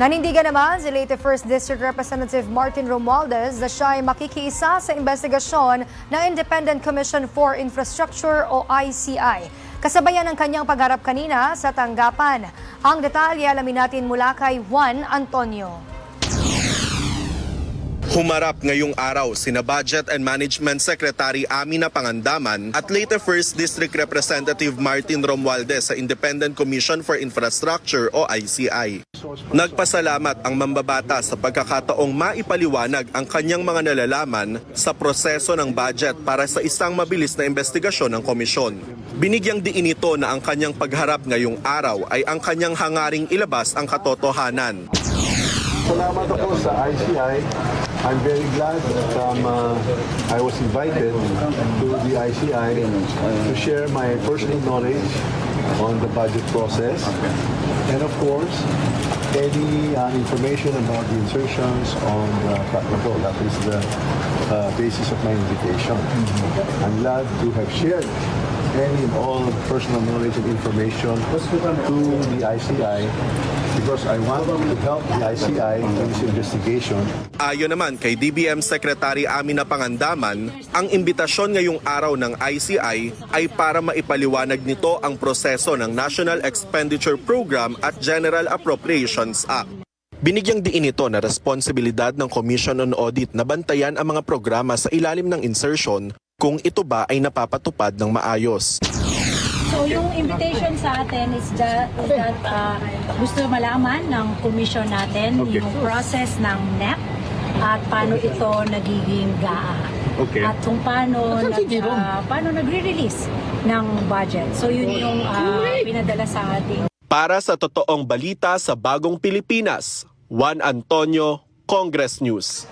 Nanindigan naman si late 1st District Representative Martin Romualdez na siya ay makikiisa sa investigasyon ng Independent Commission for Infrastructure o ICI. Kasabayan ng kanyang pagharap kanina sa tanggapan. Ang detalye alamin natin mula kay Juan Antonio. Humarap ngayong araw sina Budget and Management Secretary Amina Pangandaman at late 1st District Representative Martin Romualdez sa Independent Commission for Infrastructure o ICI. Nagpasalamat ang mambabata sa pagkakataong maipaliwanag ang kanyang mga nalalaman sa proseso ng budget para sa isang mabilis na investigasyon ng komisyon. Binigyang diin ito na ang kanyang pagharap ngayong araw ay ang kanyang hangaring ilabas ang katotohanan. Salamat ako sa ICI. I'm very glad that I was invited to the ICI to share my personal knowledge on the budget process. And of course, any information about the insertions on the control. That is the basis of my invitation. I'm glad to have shared any and all personal knowledge and information to the ICI because I want to help the ICI in this investigation. Ayon naman kay DBM Secretary Amina Pangandaman, ang imbitasyon ngayong araw ng ICI ay para maipaliwanag nito ang proseso ng National Expenditure Program at General Appropriations Act. Binigyang diin ito na responsibilidad ng Commission on Audit na bantayan ang mga programa sa ilalim ng insertion kung ito ba ay napapatupad ng maayos. So yung invitation sa atin is that gusto malaman ng commission natin yung process ng NEP at paano ito nagiging GAA. At kung paano nagre-release ng budget. So yun yung pinadala sa ating. Para sa totoong balita sa Bagong Pilipinas, Juan Antonio, Congress News.